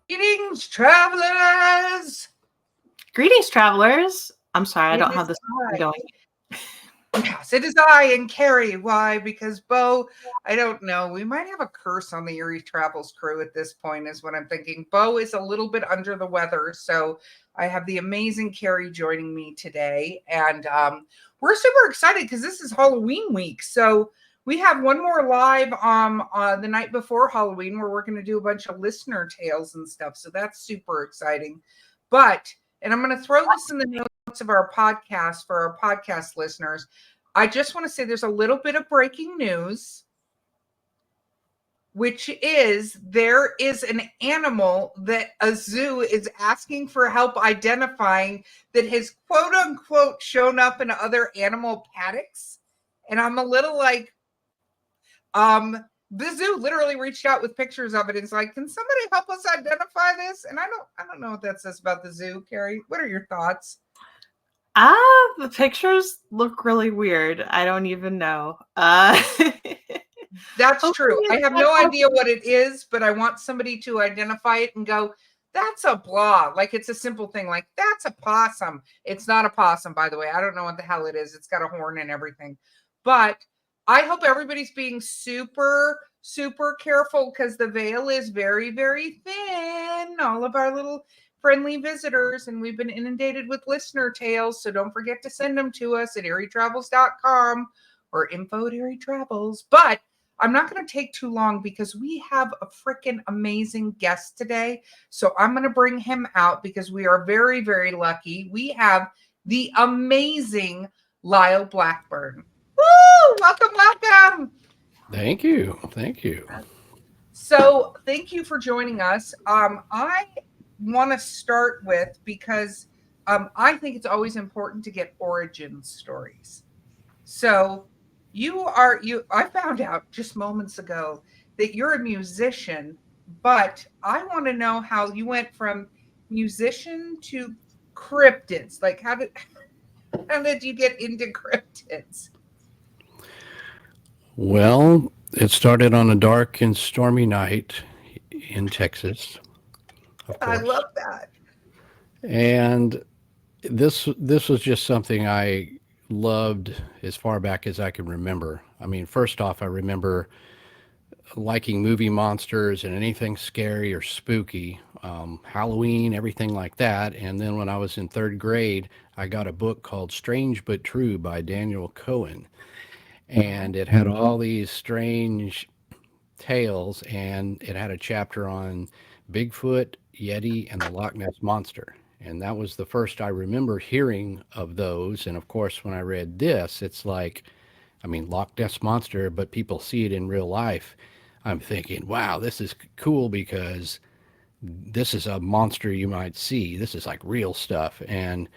Greetings, travelers. Greetings, travelers. I'm sorry, I It don't is have this I. going. Yes, it is I and Kari. Why? Because Beau, I don't know. We might have a curse on the Eerie Travels crew at this point, is what I'm thinking. Beau is a little bit under the weather, so I have the amazing Kari joining me today, and we're super excited because this is Halloween week. So we have one more live the night before Halloween where we're going to do a bunch of listener tales and stuff. So that's super exciting. And I'm going to throw this in the notes of our podcast for our podcast listeners. I just want to say there's a little bit of breaking news, which is there is an animal that a zoo is asking for help identifying that has quote unquote shown up in other animal paddocks. And I'm a little like, the zoo literally reached out with pictures of it. It's like, can somebody help us identify this? And I don't know what that says about the zoo, Kari. What are your thoughts? The pictures look really weird. I don't even know. That's true. Hopefully I it's have not no idea possible. what it is, but I want somebody to identify it and go, that's a blah. Like it's a simple thing. Like that's a possum. It's not a possum, by the way. I don't know what the hell it is. It's got a horn and everything. But I hope everybody's being super, super careful because the veil is very, very thin. All of our little friendly visitors, and we've been inundated with listener tales. So don't forget to send them to us at eerietravels.com or info at Eerie Travels. But I'm not going to take too long because we have a freaking amazing guest today. So I'm going to bring him out because we are very, very lucky. We have the amazing Lyle Blackburn. Woo! Welcome, welcome. Thank you. Thank you. So thank you for joining us. I want to start with because I think it's always important to get origin stories. So I found out just moments ago that you're a musician, but I want to know how you went from musician to cryptids. Like how did you get into cryptids? Well, it started on a dark and stormy night in Texas, of I course. love that. And this was just something I loved as far back as I can remember. I mean, first off, I remember liking movie monsters and anything scary or spooky, Halloween, everything like that. And then when I was in third grade, I got a book called Strange But True by Daniel Cohen. And it had all these strange tales, and it had a chapter on Bigfoot, Yeti, and the Loch Ness Monster. And that was the first I remember hearing of those. And of course, when I read this, it's like, I mean, Loch Ness Monster, but people see it in real life. I'm thinking, wow, this is cool because this is a monster you might see. This is like real stuff. And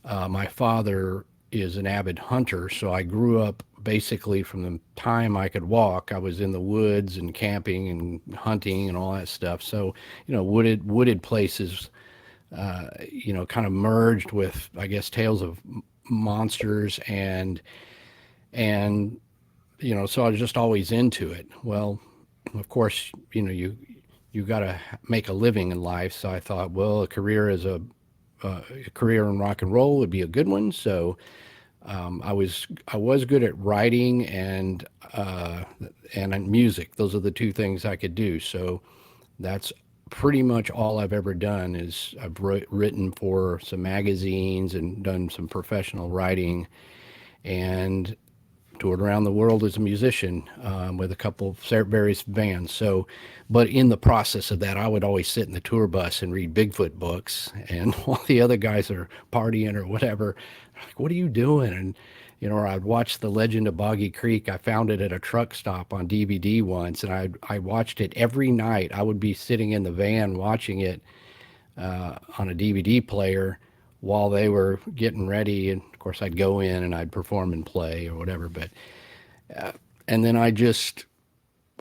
my father is an avid hunter, so I grew up basically from the time I could walk. I was in the woods and camping and hunting and all that stuff. So, wooded places, kind of merged with, I guess, tales of monsters and so I was just always into it. Well, of course, you got to make a living in life. So I thought, well, a career in rock and roll would be a good one. So I was good at writing and music. Those are the two things I could do. So that's pretty much all I've ever done is I've written for some magazines and done some professional writing and toured around the world as a musician with a couple of various bands. So, but in the process of that, I would always sit in the tour bus and read Bigfoot books, and while the other guys are partying or whatever, like, what are you doing? And or I'd watch The Legend of Boggy Creek. I found it at a truck stop on DVD once, and I watched it every night. I would be sitting in the van watching it on a DVD player while they were getting ready. And of course, I'd go in and I'd perform and play or whatever. But and then I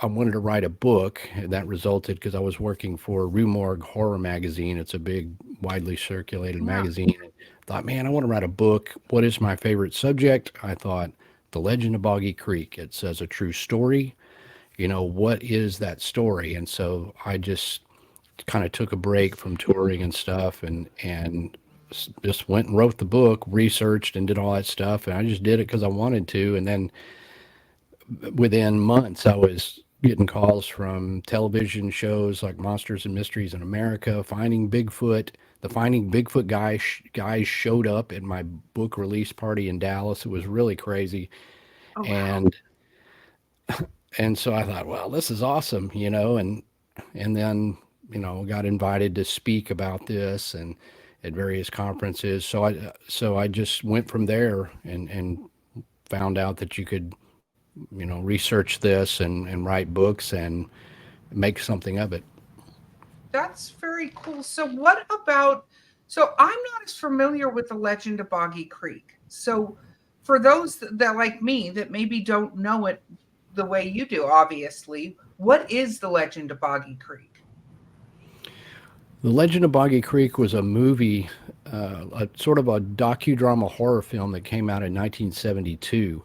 wanted to write a book, and that resulted because I was working for Rue Morgue Horror Magazine. It's a big, widely circulated Yeah. magazine. And thought, man, I want to write a book. What is my favorite subject? I thought, The Legend of Boggy Creek. It says a true story. What is that story? And so I just kind of took a break from touring and stuff, and just went and wrote the book, researched and did all that stuff, and I just did it because I wanted to. And then within months, I was getting calls from television shows like Monsters and Mysteries in America, Finding Bigfoot. The Finding Bigfoot guys showed up at my book release party in Dallas. It was really crazy, Oh wow. and so I thought, well, this is awesome, and then got invited to speak about this and at various conferences. So I just went from there and found out that you could research this and write books and make something of it. That's very cool. So what about, so I'm not as familiar with the Legend of Boggy Creek. So for those that like me that maybe don't know it the way you do, obviously, what is the Legend of Boggy Creek? The Legend of Boggy Creek was a movie, a sort of a docudrama horror film that came out in 1972.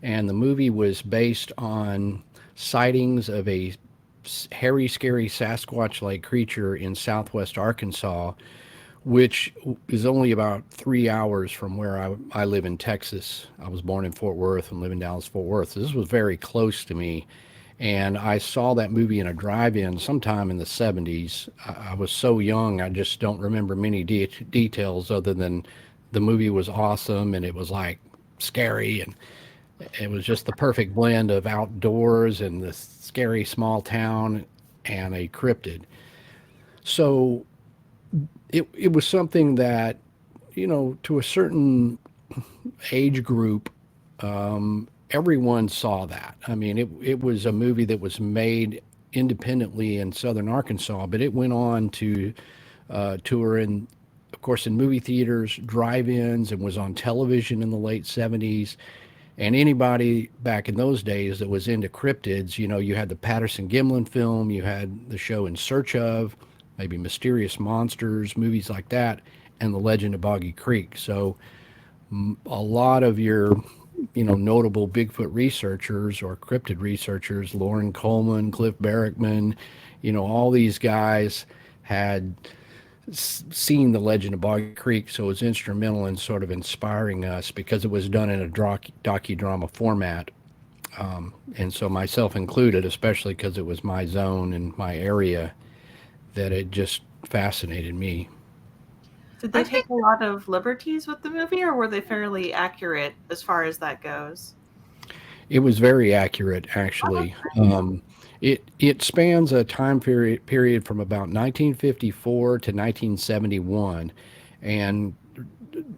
And the movie was based on sightings of a hairy, scary Sasquatch-like creature in southwest Arkansas, which is only about 3 hours from where I live in Texas. I was born in Fort Worth and live in Dallas, Fort Worth. So this was very close to me. And I saw that movie in a drive-in sometime in the 70s. I was so young, I just don't remember many details other than the movie was awesome and it was like scary, and it was just the perfect blend of outdoors and this scary small town and a cryptid. So it was something that, to a certain age group, everyone saw that. I mean, it was a movie that was made independently in southern Arkansas, but it went on to tour in, of course, in movie theaters, drive-ins, and was on television in the late 70s. And anybody back in those days that was into cryptids, you had the Patterson Gimlin film, you had the show In Search Of, maybe Mysterious Monsters, movies like that, and The Legend of Boggy Creek. So a lot of your, notable Bigfoot researchers or cryptid researchers, Lauren Coleman, Cliff Barrickman, all these guys had seen The Legend of Boggy Creek, so it was instrumental in sort of inspiring us because it was done in a docudrama format. And so myself included, especially because it was my zone and my area, that it just fascinated me. Did I they think take a lot of liberties with the movie, or were they fairly accurate as far as that goes? It was very accurate, actually. It spans a time period from about 1954 to 1971, and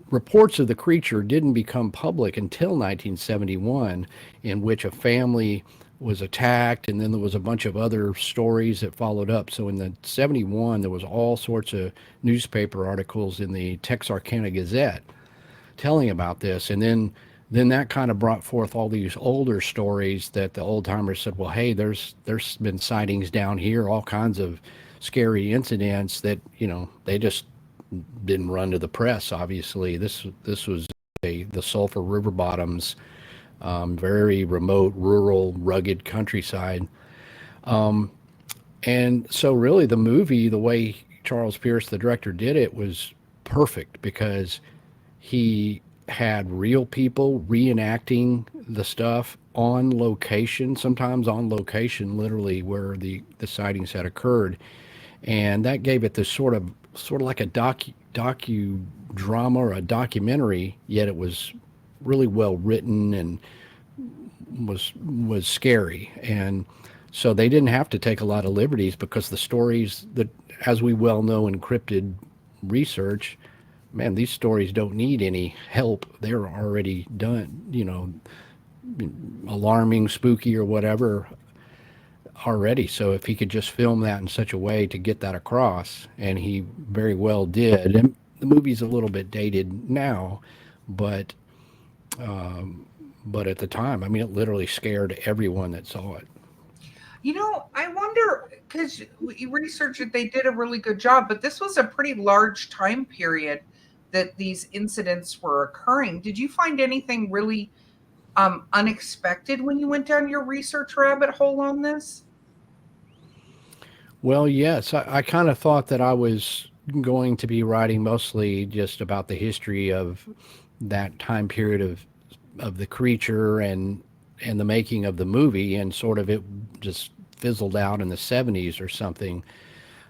reports of the creature didn't become public until 1971, in which a family was attacked, and then there was a bunch of other stories that followed up. So in the 71, there was all sorts of newspaper articles in the Texarkana Gazette telling about this, and then that kind of brought forth all these older stories that the old timers said, well, hey, there's been sightings down here, all kinds of scary incidents that they just didn't run to the press. Obviously, this was the Sulphur River bottoms, very remote, rural, rugged countryside. And so really the movie, the way Charles Pierce, the director, did it was perfect because he had real people reenacting the stuff on location, sometimes on location, literally where the sightings had occurred, and that gave it this sort of like a docudrama or a documentary. Yet it was really well written and was scary, and so they didn't have to take a lot of liberties because the stories that, as we well know in cryptid research, man, these stories don't need any help. They're already done, alarming, spooky, or whatever already. So if he could just film that in such a way to get that across, and he very well did. And the movie's a little bit dated now, but at the time, I mean, it literally scared everyone that saw it. I wonder, because you researched it, they did a really good job, but this was a pretty large time period that these incidents were occurring. Did you find anything really unexpected when you went down your research rabbit hole on this? Well, yes, I kind of thought that I was going to be writing mostly just about the history of that time period of the creature and the making of the movie, and sort of it just fizzled out in the 70s or something.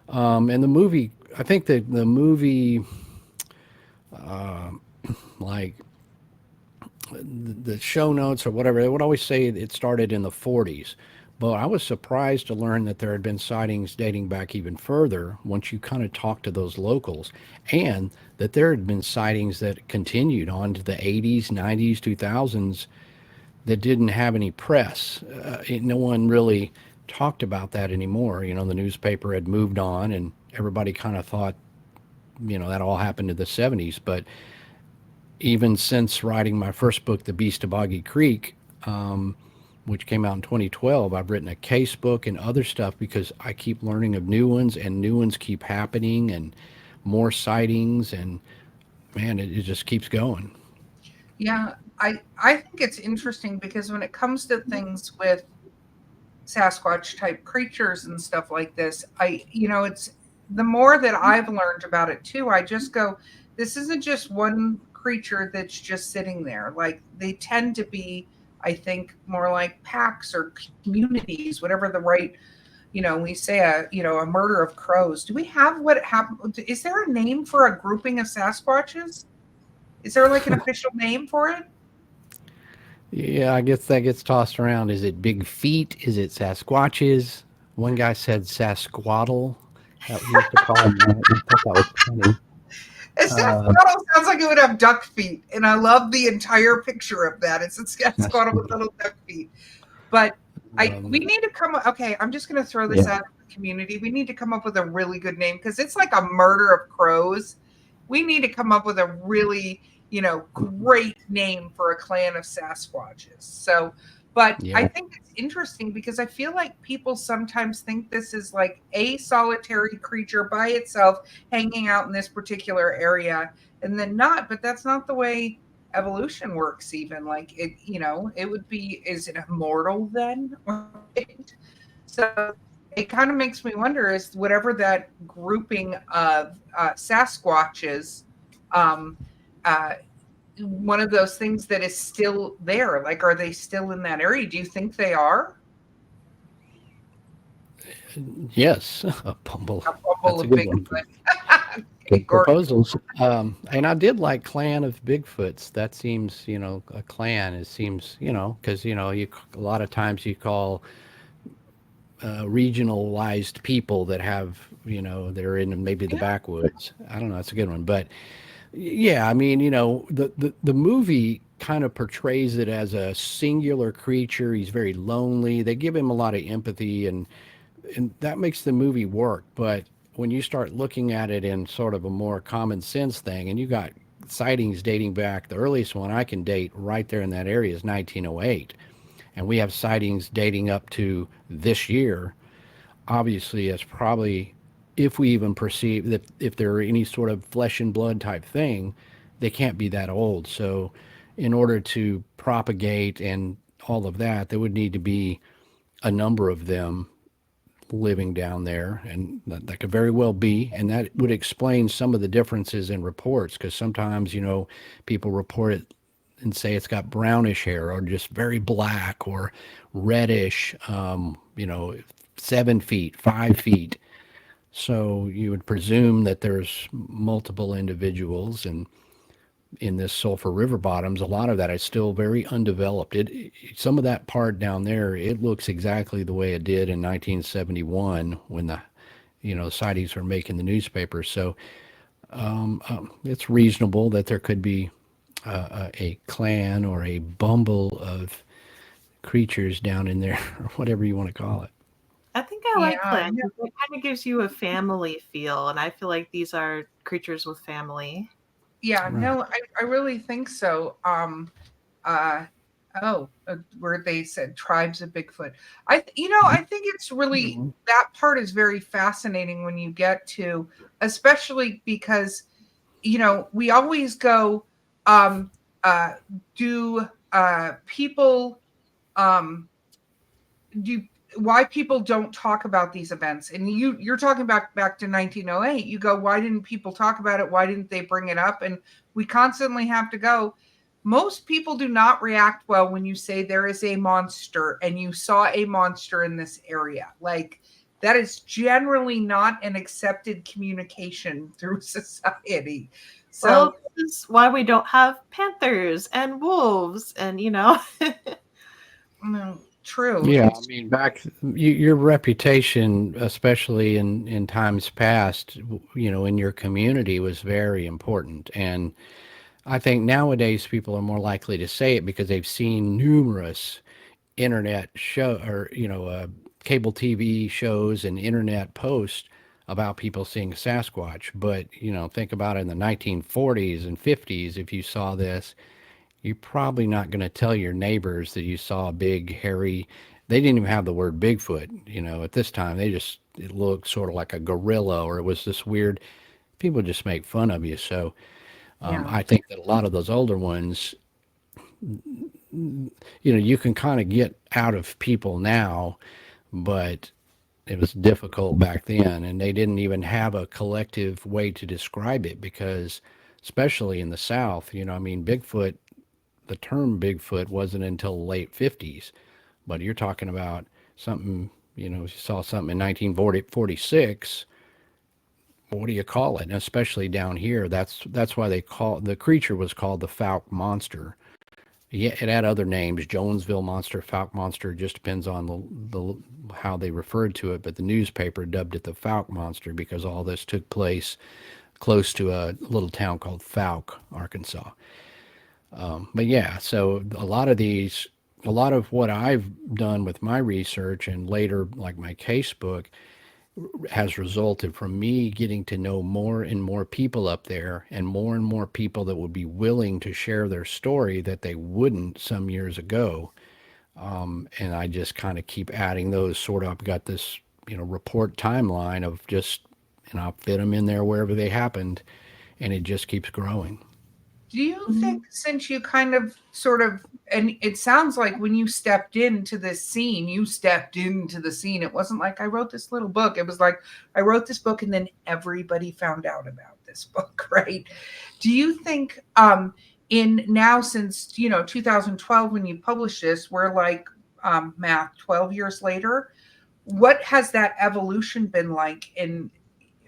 And the movie, I think that the movie, like the show notes or whatever, they would always say it started in the 40s. But I was surprised to learn that there had been sightings dating back even further once you kind of talk to those locals, and that there had been sightings that continued on to the 80s, 90s, 2000s that didn't have any press. No one really talked about that anymore. You know, the newspaper had moved on, and everybody kind of thought, that all happened in the 70s. But even since writing my first book, The Beast of Boggy Creek, which came out in 2012, I've written a case book and other stuff because I keep learning of new ones, and new ones keep happening, and more sightings, and man, it just keeps going. Yeah, I think it's interesting because when it comes to things with Sasquatch type creatures and stuff like this, it's the more that I've learned about it too, I just go, this isn't just one creature that's just sitting there. Like they tend to be, I think, more like packs or communities, whatever the right, we say a murder of crows. Do we have what happened? Is there a name for a grouping of Sasquatches? Is there like an official name for it? Yeah, I guess that gets tossed around. Is it big feet? Is it Sasquatches? One guy said Sasquattle. That we used to call him that. I thought that was funny. A Sasquattle sounds like it would have duck feet, and I love the entire picture of that. It's a Sasquattle with little duck feet. But we Um, need to come. Okay, I'm just going to throw this yeah, out to the community. We need to come up with a really good name because it's like a murder of crows. We need to come up with a really, great name for a clan of Sasquatches. So, but I yeah. think it's interesting because I feel like people sometimes think this is like a solitary creature by itself hanging out in this particular area and then not, but that's not the way evolution works. Even like it would be, is it immortal then? Right? So it kind of makes me wonder, is whatever that grouping of Sasquatches, um, uh, one of those things that is still there? Like, are they still in that area? Do you think they are? Yes, a bumble. A bubble That's a of good one. Bigfoot. Okay, Good Gordon. proposals. And I did like Clan of Bigfoots. That seems, a clan. It seems, because a lot of times you call regionalized people that have, they're in maybe the Yeah. backwoods. I don't know. That's a good one, but yeah, I mean, the movie kind of portrays it as a singular creature. He's very lonely. They give him a lot of empathy, and that makes the movie work. But when you start looking at it in sort of a more common sense thing, and you got sightings dating back, the earliest one I can date right there in that area is 1908, and we have sightings dating up to this year. Obviously, it's probably, if we even perceive that, if there are any sort of flesh and blood type thing, they can't be that old. So in order to propagate and all of that, there would need to be a number of them living down there, and that could very well be, and that would explain some of the differences in reports, because sometimes people report it and say it's got brownish hair or just very black or reddish, 7 feet, 5 feet. So you would presume that there's multiple individuals, and in this Sulphur River bottoms, a lot of that is still very undeveloped. Some of that part down there, it looks exactly the way it did in 1971 when the sightings were making the newspapers. So it's reasonable that there could be a clan or a bumble of creatures down in there, or whatever you want to call it. I think I like Yeah. clans. It kind of gives you a family feel, and I feel like these are creatures with family. Yeah. Right. No, I really think so. Uh, where they said tribes of Bigfoot. I think it's really, Mhm. that part is very fascinating when you get to, especially because, we always go, um, do people, um, do why people don't talk about these events. And you're talking back to 1908. You go, why didn't people talk about it? Why didn't they bring it up? And we constantly have to go, most people do not react well when you say there is a monster and you saw a monster in this area. Like, that is generally not an accepted communication through society. So, well, this is why we don't have panthers and wolves and, true. Yeah, I mean, your reputation, especially in times past, in your community was very important. And I think nowadays people are more likely to say it because they've seen numerous internet show or, cable TV shows and internet posts about people seeing Sasquatch. But, think about it in the 1940s and 50s, if you saw this, you're probably not going to tell your neighbors that you saw a big, hairy, they didn't even have the word Bigfoot, at this time. It looked sort of like a gorilla, or it was this weird, people just make fun of you. So Yeah. I think that a lot of those older ones, you can kind of get out of people now, but it was difficult back then. And they didn't even have a collective way to describe it because, especially in the South, Bigfoot, the term Bigfoot wasn't until the late 50s, but you're talking about something, you saw something in 1946. What do you call it? And especially down here, that's why the creature was called the Fouke monster. Yeah, it had other names, Jonesville monster, Fouke monster. Just depends on the how they referred to it. But the newspaper dubbed it the Fouke monster because all this took place close to a little town called Fouke, Arkansas. But yeah, so a lot of what I've done with my research and later, like my case book, has resulted from me getting to know more and more people up there and more people that would be willing to share their story that they wouldn't some years ago. And I just kind of keep adding those sort of, I've got this, report timeline of just, and I'll fit them in there wherever they happened. And it just keeps growing. Do you think, since you kind of sort of, and it sounds like when you stepped into this scene, you stepped into the scene. It wasn't like I wrote this little book. It was like I wrote this book and then everybody found out about this book, right? Do you think in now, since 2012 when you published this, we're like math 12 years later, what has that evolution been like in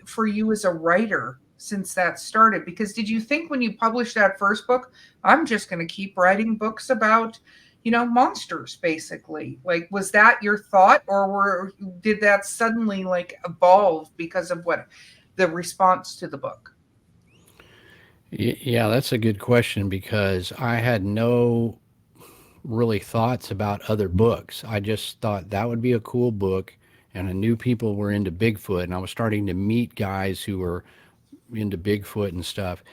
for you as a writer since that started? Because did you think when you published that first book, I'm just going to keep writing books about, monsters, basically? Like, was that your thought, or did that suddenly like evolve because of what the response to the book? Yeah, that's a good question because I had no really thoughts about other books. I just thought that would be a cool book, and I knew people were into Bigfoot, and I was starting to meet guys who were into Bigfoot and stuff.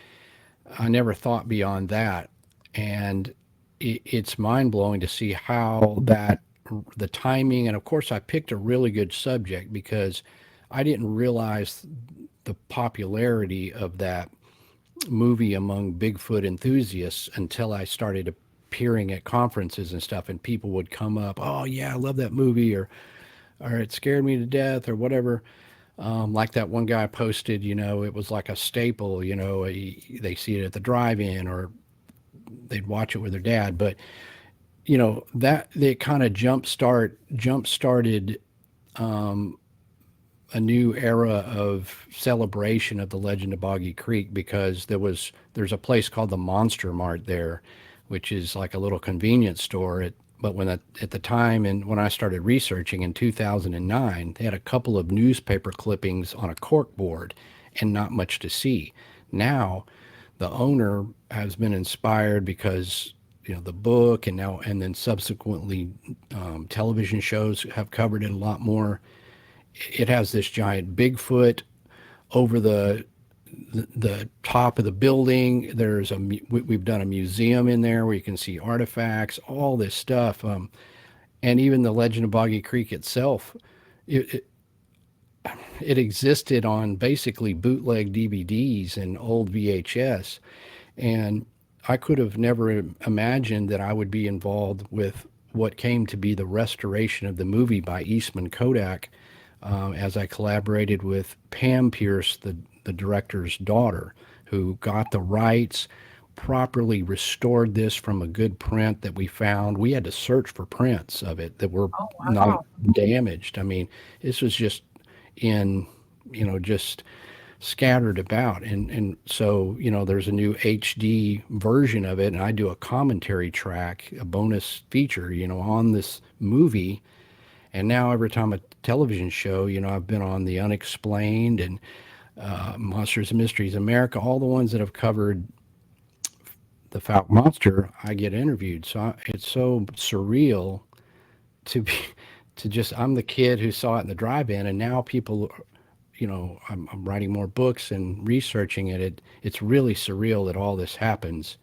I never thought beyond that. And it's mind blowing to see how the timing, and of course, I picked a really good subject because I didn't realize the popularity of that movie among Bigfoot enthusiasts until I started appearing at conferences and stuff, and people would come up, "Oh yeah, I love that movie," or "It scared me to death," or whatever. Like that one guy posted, it was like a staple. They see it at the drive-in, or they'd watch it with their dad. But that they kind of jump started a new era of celebration of the Legend of Boggy Creek because there's a place called the Monster Mart there, which is like a little convenience store. But at the time, and when I started researching in 2009, they had a couple of newspaper clippings on a cork board and not much to see. Now, the owner has been inspired because the book and then subsequently television shows have covered it a lot more. It has this giant Bigfoot over the top of the building. We've done a museum in there where you can see artifacts, all this stuff, and even the Legend of Boggy Creek itself. It, it existed on basically bootleg DVDs and old VHS, and I could have never imagined that I would be involved with what came to be the restoration of the movie by Eastman Kodak, as I collaborated with Pam Pierce, the director's daughter, who got the rights, properly restored this from a good print that we found. We had to search for prints of it that were Oh, not wow. damaged. I mean, this was just in, just scattered about. And so, there's a new HD version of it, and I do a commentary track, a bonus feature, on this movie. And now every time a television show, I've been on The Unexplained and Monsters and Mysteries America, all the ones that have covered the Fouke Monster, I get interviewed. So it's so surreal to be, to just, I'm the kid who saw it in the drive-in, and now people, I'm writing more books and researching it. It's really surreal that all this happens.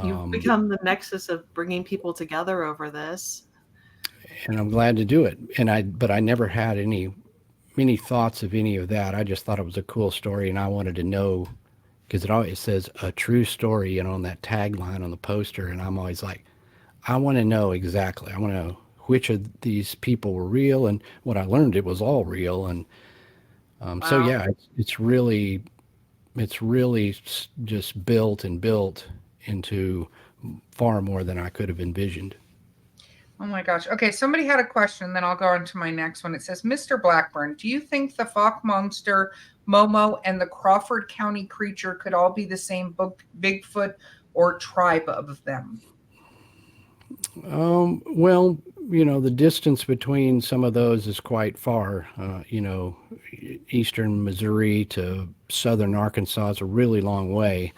You've become the nexus of bringing people together over this. And I'm glad to do it. But I never had many thoughts of any of that. I just thought it was a cool story, and I wanted to know, because it always says a true story, on that tagline on the poster, and I'm always like, I want to know exactly. I want to know which of these people were real, and what I learned, it was all real. And so Wow. yeah, it's really just built and built into far more than I could have envisioned. Oh my gosh. Okay, somebody had a question, then I'll go on to my next one. It says, Mr. Blackburn, do you think the Fouke Monster, Momo, and the Crawford County creature could all be the same Bigfoot or tribe of them? Well, the distance between some of those is quite far. Eastern Missouri to southern Arkansas is a really long way.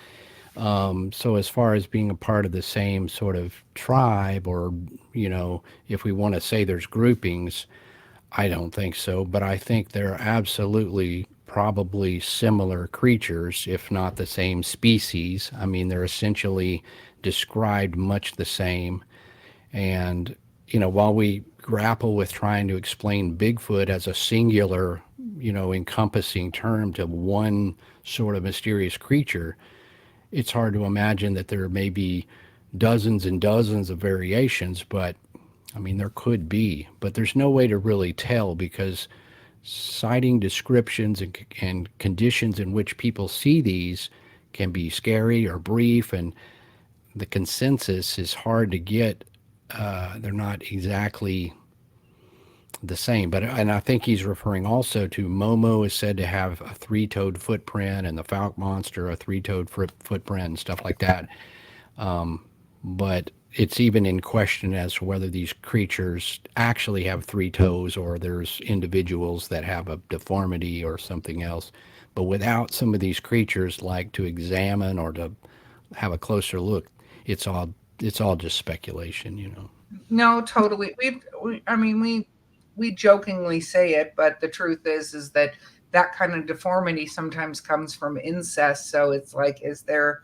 So as far as being a part of the same sort of tribe, or, if we want to say there's groupings, I don't think so. But I think they're absolutely probably similar creatures, if not the same species. I mean, they're essentially described much the same. And, while we grapple with trying to explain Bigfoot as a singular, encompassing term to one sort of mysterious creature, it's hard to imagine that there may be dozens and dozens of variations, but I mean, there could be, but there's no way to really tell, because citing descriptions and conditions in which people see these can be scary or brief, and the consensus is hard to get. They're not exactly the same, but and I think he's referring also to Momo is said to have a three-toed footprint, and the Fouke monster a three-toed footprint and stuff like that. But it's even in question as to whether these creatures actually have three toes, or there's individuals that have a deformity or something else. But without some of these creatures, like to examine or to have a closer look, it's all just speculation. No, totally. I mean, we jokingly say it, but the truth is that that kind of deformity sometimes comes from incest. So it's like, is there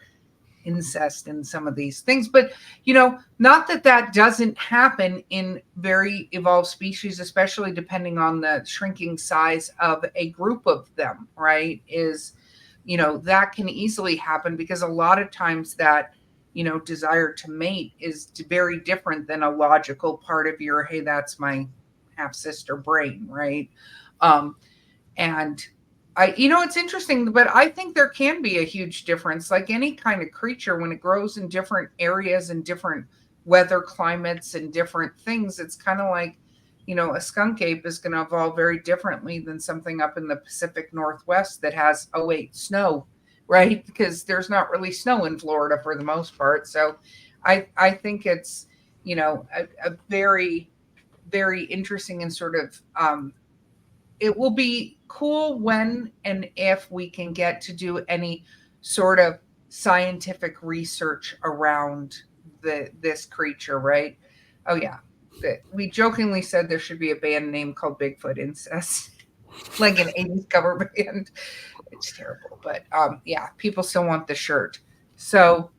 incest in some of these things? But not that that doesn't happen in very evolved species, especially depending on the shrinking size of a group of them, right? That can easily happen, because a lot of times that desire to mate is very different than a logical part of your, hey, that's my half sister brain, right? um and it's interesting, but I think there can be a huge difference. Like any kind of creature, when it grows in different areas and different weather climates and different things, it's kind of like, a skunk ape is going to evolve very differently than something up in the Pacific Northwest that has, oh wait, snow, right? Because there's not really snow in Florida for the most part. So I think it's, a very, very interesting and sort of, it will be cool when and if we can get to do any sort of scientific research around this creature, right? Oh yeah. We jokingly said there should be a band name called Bigfoot Incest, like an 80s cover band. It's terrible, but yeah, people still want the shirt. So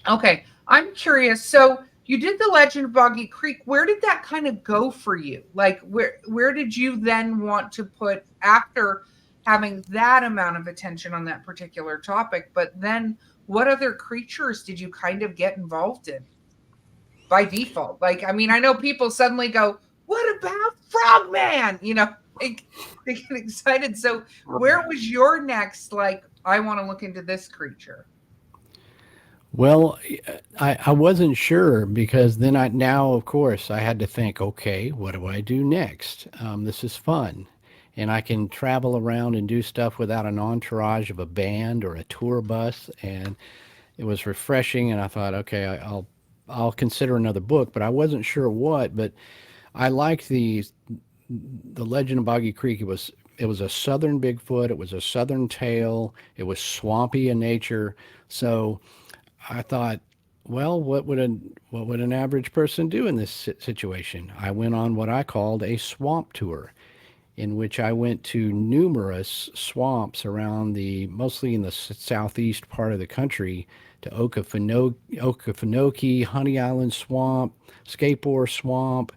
okay, I'm curious. So you did the Legend of Boggy Creek. Where did that kind of go for you? Like where did you then want to put, after having that amount of attention on that particular topic? But then what other creatures did you kind of get involved in? by default. Like, I mean, I know people suddenly go, what about Frogman? You know, like, they get excited. So where was your next, like, I want to look into this creature? Well, I wasn't sure because then now, of course, I had to think, okay, what do I do next? This is fun. And I can travel around and do stuff without an entourage of a band or a tour bus. And it was refreshing. And I thought, okay, I'll consider another book, but I wasn't sure what. But I liked the Legend of Boggy Creek. It was a southern Bigfoot. It was a southern tale. It was swampy in nature. So I thought, well, what would an average person do in this situation? I went on what I called a swamp tour, in which I went to numerous swamps around mostly in the southeast part of the country, to Okefenokee, Honey Island Swamp, Skateboard Swamp,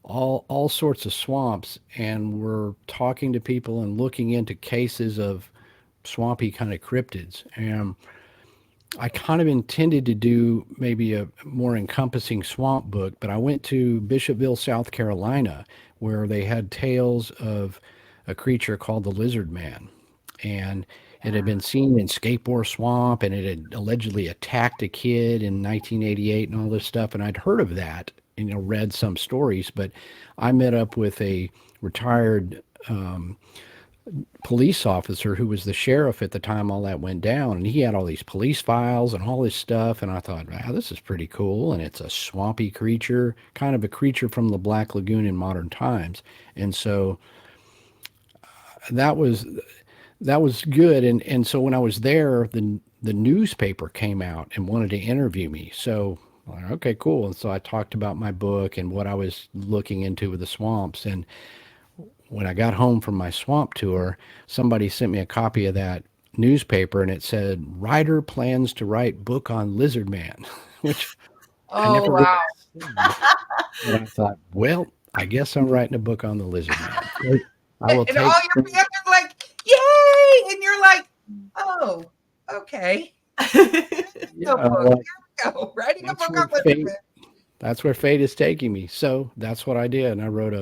all sorts of swamps, and we're talking to people and looking into cases of swampy kind of cryptids. And I kind of intended to do maybe a more encompassing swamp book, but I went to Bishopville, South Carolina, where they had tales of a creature called the Lizard Man. And it had been seen in Skateboard Swamp, and it had allegedly attacked a kid in 1988 and all this stuff. And I'd heard of that, read some stories, but I met up with a retired police officer who was the sheriff at the time all that went down, and he had all these police files and all this stuff, and I thought, wow, this is pretty cool. And it's a swampy creature, kind of a creature from the Black Lagoon in modern times. And so that was good. And so when I was there, the newspaper came out and wanted to interview me. So I'm like, okay, cool. And so I talked about my book and what I was looking into with the swamps. And when I got home from my swamp tour, somebody sent me a copy of that newspaper, and it said, writer plans to write book on Lizard Man, which I Oh, never really wow. seen. And I thought, well, I guess I'm writing a book on the Lizard Man. So I will And take all your fans are like, yay! And you're like, oh, okay. yeah, well, Go. Writing a that's book where on Lizard fate Man. that's where fate is taking me. So that's what I did. And I wrote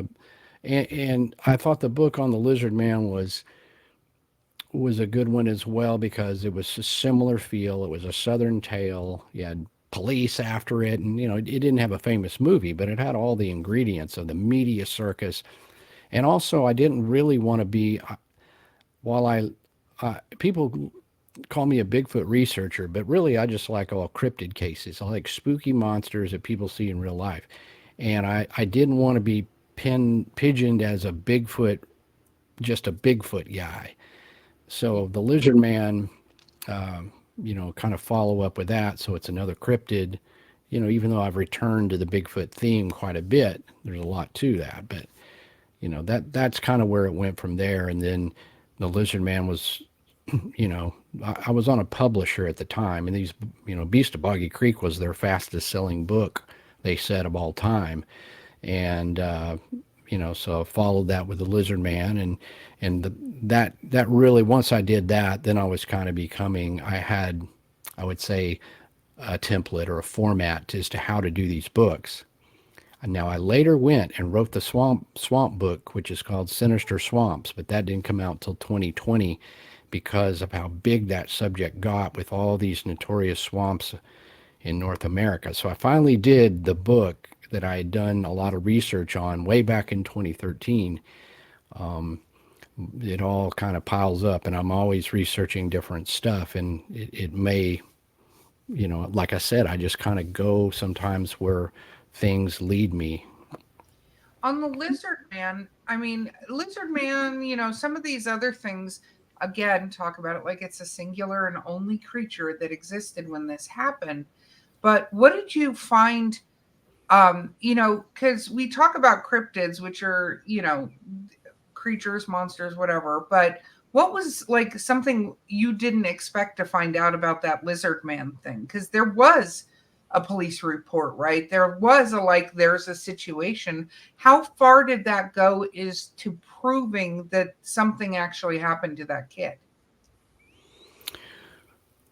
and I thought the book on the Lizard Man was a good one as well, because it was a similar feel. It was a southern tale. You had police after it, and it didn't have a famous movie, but it had all the ingredients of the media circus. And also, I didn't really want to be, while people call me a Bigfoot researcher, but really I just like all cryptid cases. I like spooky monsters that people see in real life, and I didn't want to be pigeoned as a Bigfoot, just a Bigfoot guy. So the Lizard Man, kind of follow up with that. So it's another cryptid, even though I've returned to the Bigfoot theme quite a bit, there's a lot to that, but that's kind of where it went from there. And then the Lizard Man was, I was on a publisher at the time, and these, Beast of Boggy Creek was their fastest selling book, they said, of all time. And, so I followed that with the Lizard Man, that really, once I did that, then I was kind of I had, I would say, a template or a format as to how to do these books. And now I later went and wrote the swamp book, which is called Sinister Swamps, but that didn't come out till 2020 because of how big that subject got with all these notorious swamps in North America. So I finally did the book that I had done a lot of research on way back in 2013. It all kind of piles up, and I'm always researching different stuff, and it may, like I said, I just kind of go sometimes where things lead me. On the Lizard Man, I mean, Lizard Man, some of these other things, again, talk about it like it's a singular and only creature that existed when this happened. But what did you find? Because we talk about cryptids, which are, creatures, monsters, whatever. But what was like something you didn't expect to find out about that Lizard Man thing? Because there was a police report, right? There was there's a situation. How far did that go is to proving that something actually happened to that kid?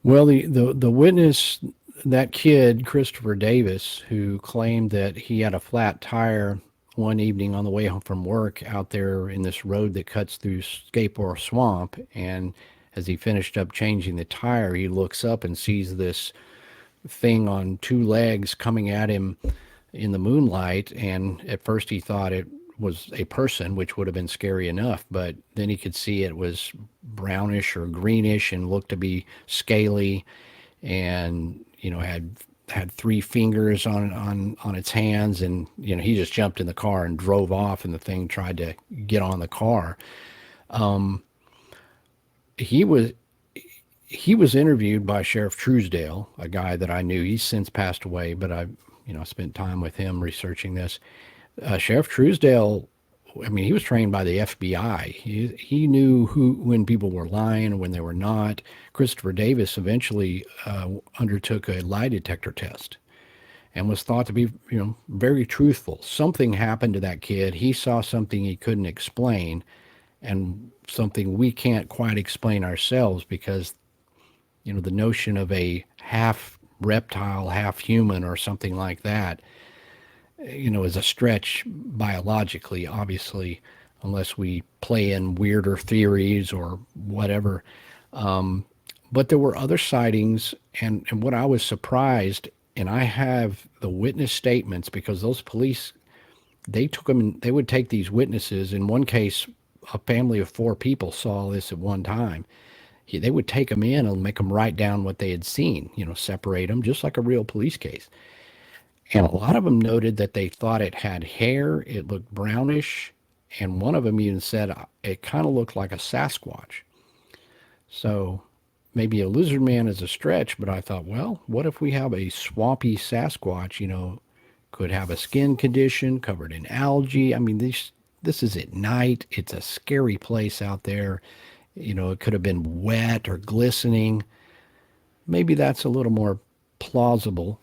Well, the witness that kid, Christopher Davis, who claimed that he had a flat tire one evening on the way home from work out there in this road that cuts through Scape Swamp. And as he finished up changing the tire, he looks up and sees this thing on two legs coming at him in the moonlight. And at first he thought it was a person, which would have been scary enough. But then he could see it was brownish or greenish and looked to be scaly, and had three fingers on its hands. And he just jumped in the car and drove off, and the thing tried to get on the car. He was interviewed by Sheriff Truesdale, a guy that I knew. He's since passed away, but I spent time with him researching this. Sheriff Truesdale, I mean, he was trained by the FBI. He knew when people were lying and when they were not. Christopher Davis eventually undertook a lie detector test and was thought to be, very truthful. Something happened to that kid. He saw something he couldn't explain, and something we can't quite explain ourselves, because, the notion of a half reptile, half human or something like that, is a stretch biologically, obviously, unless we play in weirder theories or whatever. But there were other sightings, and what I was surprised, and I have the witness statements, because those police, they took them, and they would take these witnesses. In one case, a family of 4 people saw this at one time. They would take them in and make them write down what they had seen, separate them, just like a real police case. And a lot of them noted that they thought it had hair, it looked brownish, and one of them even said it kind of looked like a Sasquatch. So maybe a lizard man is a stretch, but I thought, well, what if we have a swampy Sasquatch, could have a skin condition covered in algae. I mean, this is at night. It's a scary place out there. It could have been wet or glistening. Maybe that's a little more plausible,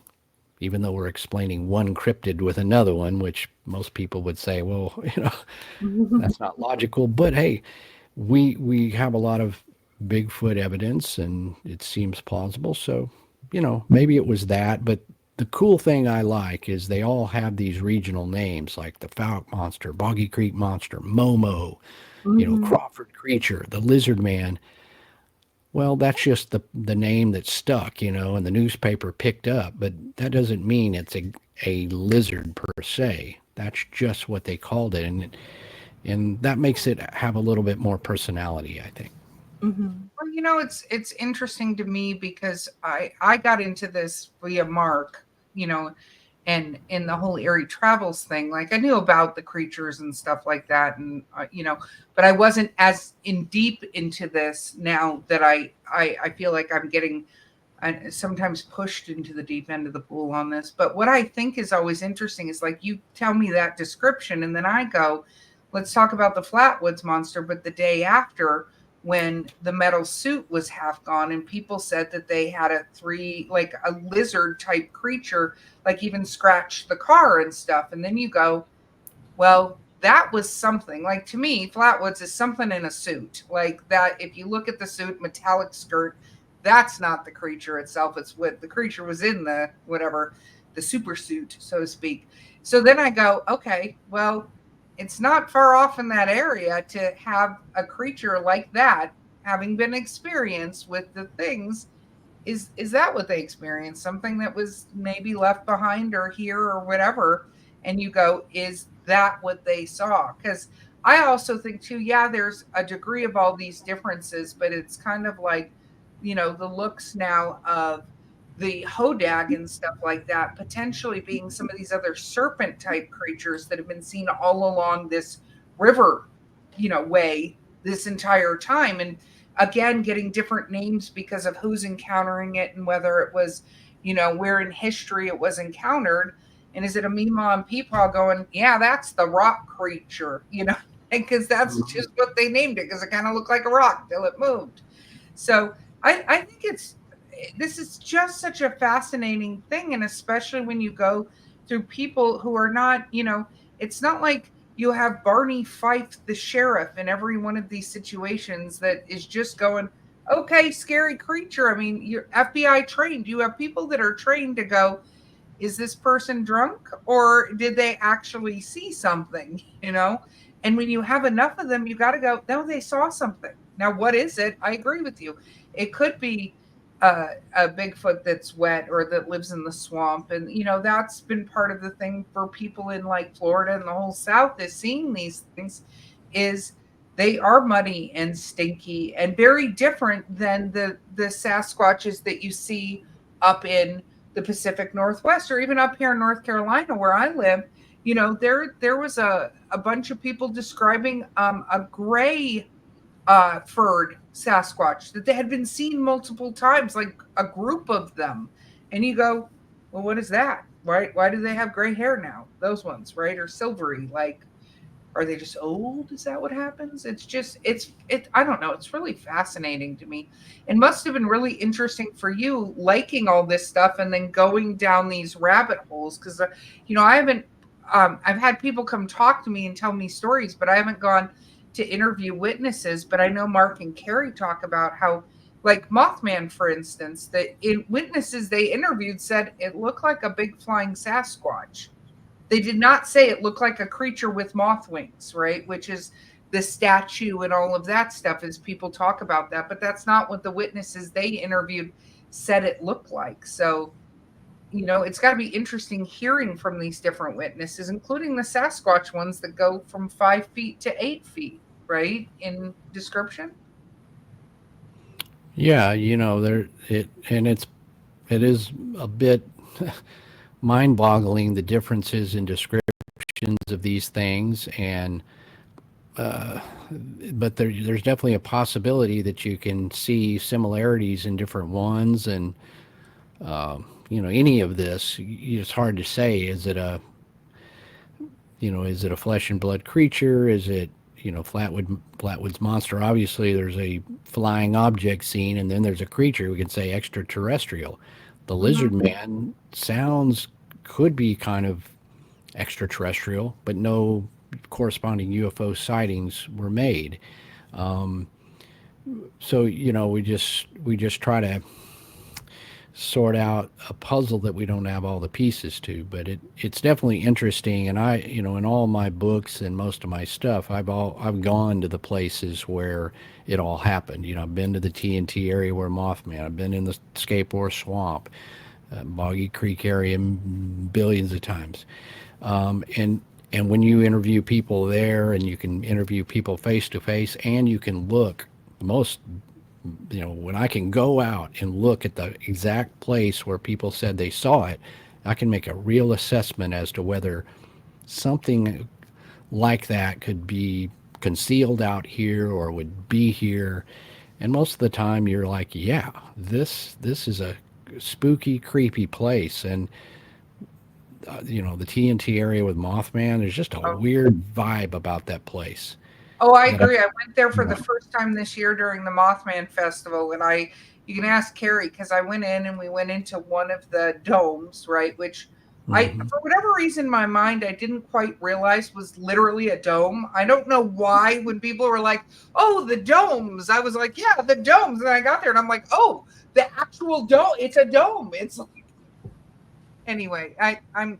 even though we're explaining one cryptid with another one, which most people would say, well, that's not logical. But hey, we have a lot of Bigfoot evidence, and it seems plausible. So, maybe it was that. But the cool thing I like is they all have these regional names, like the Fouke Monster, Boggy Creek Monster, Momo, Crawford Creature, the Lizard Man. Well, that's just the name that stuck, and the newspaper picked up. But that doesn't mean it's a lizard per se. That's just what they called it, and that makes it have a little bit more personality, I think. Well, it's interesting to me, because I got into this via Mark, and in the whole Eerie travels thing. Like, I knew about the creatures and stuff like that, and but I wasn't as in deep into this now that I feel like I'm getting sometimes pushed into the deep end of the pool on this. But what I think is always interesting is, like, you tell me that description, and then I go, let's talk about the Flatwoods Monster. But the day after, when the metal suit was half gone, and people said that they had a lizard type creature, like even scratched the car and stuff. And then you go, well, that was something. Like, to me, Flatwoods is something in a suit like that. If you look at the suit, metallic skirt, that's not the creature itself. It's what the creature was in, the super suit, so to speak. So then I go, okay, well, it's not far off in that area to have a creature like that having been experienced with the things. Is that what they experienced? Something that was maybe left behind or here or whatever. And you go, is that what they saw? Because I also think too, yeah, there's a degree of all these differences, but it's kind of like, the looks now of the hodag and stuff like that, potentially being some of these other serpent type creatures that have been seen all along this river, way this entire time. And again, getting different names because of who's encountering it and whether it was, where in history it was encountered. And is it a Meemaw and Peepaw going, yeah, that's the rock creature, because that's just what they named it, because it kind of looked like a rock till it moved. So I think this is just such a fascinating thing. And especially when you go through people who are not, it's not like you have Barney Fife, the sheriff, in every one of these situations that is just going, okay, scary creature. I mean, you're FBI trained. You have people that are trained to go, is this person drunk or did they actually see something, you know? And when you have enough of them, you got to go, no, they saw something. Now, what is it? I agree with you. It could be a Bigfoot that's wet or that lives in the swamp. And, you know, that's been part of the thing for people in like Florida and the whole South is seeing these things is they are muddy and stinky and very different than the Sasquatches that you see up in the Pacific Northwest or even up here in North Carolina where I live. You know, there was a bunch of people describing a gray furred Sasquatch that they had been seen multiple times, like a group of them. And you go, well, what is that? Why do they have gray hair now? Those ones, right? Or silvery, like are they just old? Is that what happens? It's just it I don't know. It's really fascinating to me. It must have been really interesting for you liking all this stuff and then going down these rabbit holes because you know, I haven't I've had people come talk to me and tell me stories, but I haven't gone to interview witnesses, but I know Mark and Kari talk about how like Mothman, for instance, that in witnesses they interviewed said it looked like a big flying Sasquatch. They did not say it looked like a creature with moth wings, right? Which is the statue and all of that stuff as people talk about that. But that's not what the witnesses they interviewed said it looked like. So, you know, it's got to be interesting hearing from these different witnesses, including the Sasquatch ones that go from 5 feet to 8 feet, right? In description. Yeah, you know, it is a bit mind-boggling the differences in descriptions of these things, and uh, but there's definitely a possibility that you can see similarities in different ones, and you know, any of this, it's hard to say. Is it a, you know, is it a flesh and blood creature? Is it, you know, Flatwood's monster? Obviously, there's a flying object scene, and then there's a creature. We can say extraterrestrial. The lizard Mhm. man sounds could be kind of extraterrestrial, but no corresponding UFO sightings were made. So you know, we just try to sort out a puzzle that we don't have all the pieces to. But it's definitely interesting, and I, you know, in all my books and most of my stuff, I've gone to the places where it all happened. You know, I've been to the TNT area where Mothman. I've been in the Skateboard Swamp, Boggy Creek area billions of times. And when you interview people there, and you can interview people face to face, and you can look most, you know, when I can go out and look at the exact place where people said they saw it, I can make a real assessment as to whether something like that could be concealed out here or would be here. And most of the time you're like, yeah, this is a spooky, creepy place. And you know, the TNT area with Mothman, there's just a Oh, weird vibe about that place. oh, I That I, agree. I went there for the yeah. first time this year during the Mothman Festival, and you can ask Kari because I went in and we went into one of the domes, right? Which Hmm. for whatever reason, in my mind, I didn't quite realize was literally a dome. I don't know why when people were like, "Oh, the domes," I was like, "Yeah, the domes," and I got there and I'm like, "Oh, the actual dome. It's a dome." It's like, anyway, I'm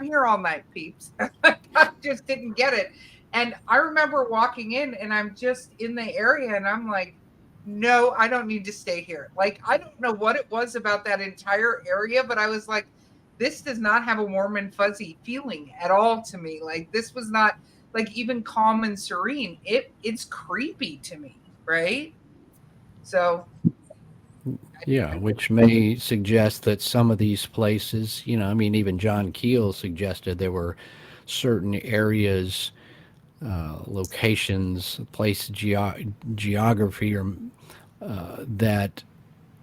here all night, peeps. I just didn't get it. And I remember walking in and I'm just in the area and I'm like, no, I don't need to stay here. Like, I don't know what it was about that entire area, but I was like, this does not have a warm and fuzzy feeling at all to me. Like, this was not like even calm and serene. It's creepy to me, right? So Yeah, which may suggest that some of these places, you know, I mean, even John Keel suggested there were certain areas, locations, geography, or that